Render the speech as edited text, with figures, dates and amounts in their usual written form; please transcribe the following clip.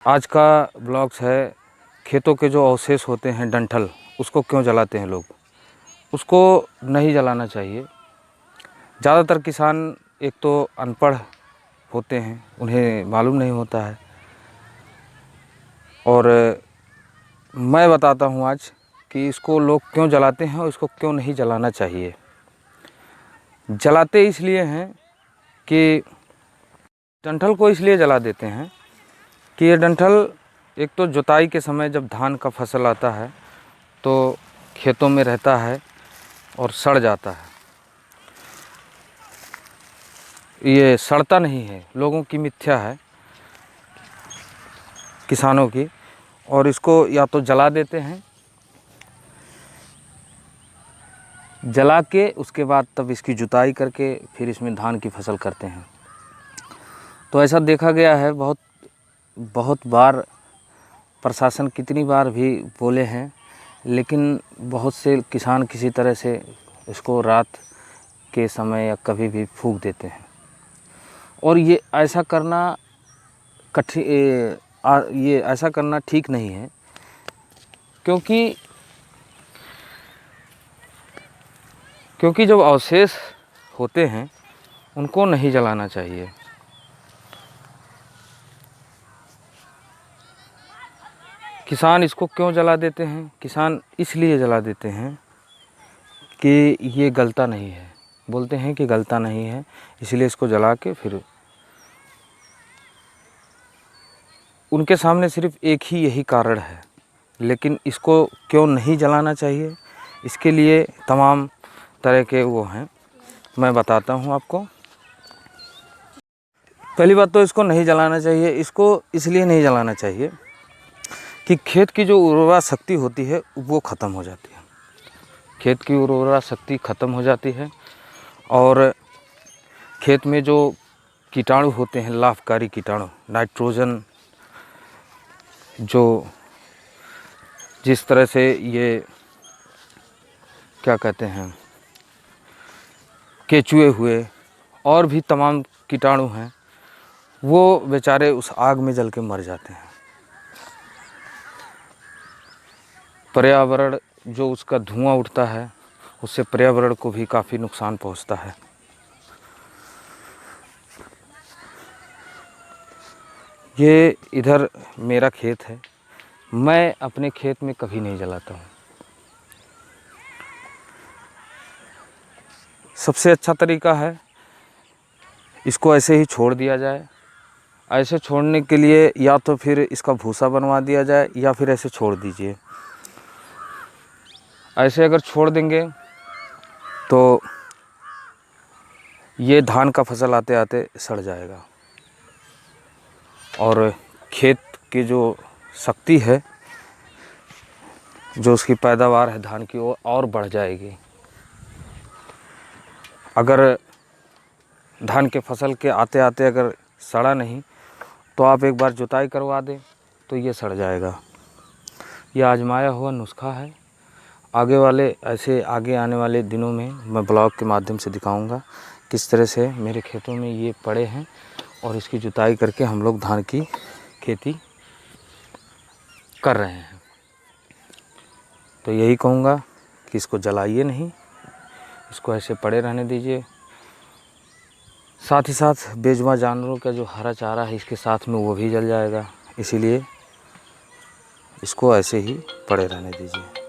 आज का ब्लॉग्स है खेतों के जो अवशेष होते हैं डंठल, उसको क्यों जलाते हैं लोग। उसको नहीं जलाना चाहिए। ज़्यादातर किसान एक तो अनपढ़ होते हैं, उन्हें मालूम नहीं होता है। और मैं बताता हूँ आज कि इसको लोग क्यों जलाते हैं और इसको क्यों नहीं जलाना चाहिए। जलाते इसलिए हैं कि डंठल को इसलिए जला देते हैं कि ये डंठल एक तो जुताई के समय जब धान का फसल आता है तो खेतों में रहता है और सड़ जाता है। ये सड़ता नहीं है, लोगों की मिथ्या है, किसानों की। और इसको या तो जला देते हैं, जला के उसके बाद तब इसकी जुताई करके फिर इसमें धान की फसल करते हैं। तो ऐसा देखा गया है बहुत बार। प्रशासन कितनी बार भी बोले हैं, लेकिन बहुत से किसान किसी तरह से इसको रात के समय या कभी भी फूंक देते हैं। और ये ऐसा करना ये ऐसा करना ठीक नहीं है, क्योंकि जब अवशेष होते हैं उनको नहीं जलाना चाहिए। किसान इसको क्यों जला देते हैं? किसान इसलिए जला देते हैं कि ये गलता नहीं है, बोलते हैं कि गलता नहीं है, इसलिए इसको जला के फिर उनके सामने सिर्फ एक ही यही कारण है। लेकिन इसको क्यों नहीं जलाना चाहिए, इसके लिए तमाम तरह के वो हैं, मैं बताता हूँ आपको। पहली बात तो इसको नहीं जलाना चाहिए। इसको इसलिए नहीं जलाना चाहिए कि खेत की जो उर्वरा शक्ति होती है वो ख़त्म हो जाती है। खेत की उर्वरा शक्ति ख़त्म हो जाती है और खेत में जो कीटाणु होते हैं, लाभकारी कीटाणु, नाइट्रोजन, जो जिस तरह से ये क्या कहते हैं, केचुए हुए और भी तमाम कीटाणु हैं, वो बेचारे उस आग में जल के मर जाते हैं। पर्यावरण जो उसका धुआं उठता है उससे पर्यावरण को भी काफ़ी नुकसान पहुंचता है। ये इधर मेरा खेत है, मैं अपने खेत में कभी नहीं जलाता हूँ। सबसे अच्छा तरीका है इसको ऐसे ही छोड़ दिया जाए। ऐसे छोड़ने के लिए या तो फिर इसका भूसा बनवा दिया जाए या फिर ऐसे छोड़ दीजिए। ऐसे अगर छोड़ देंगे तो ये धान का फसल आते आते सड़ जाएगा और खेत की जो शक्ति है, जो उसकी पैदावार है धान की, वो और बढ़ जाएगी। अगर धान के फसल के आते आते अगर सड़ा नहीं तो आप एक बार जुताई करवा दें तो ये सड़ जाएगा। यह आजमाया हुआ नुस्खा है। आगे आने वाले दिनों में मैं ब्लॉग के माध्यम से दिखाऊंगा किस तरह से मेरे खेतों में ये पड़े हैं और इसकी जुताई करके हम लोग धान की खेती कर रहे हैं। तो यही कहूँगा कि इसको जलाइए नहीं, इसको ऐसे पड़े रहने दीजिए। साथ ही साथ बेजुबान जानवरों का जो हरा चारा है इसके साथ में वो भी जल जाएगा, इसीलिए इसको ऐसे ही पड़े रहने दीजिए।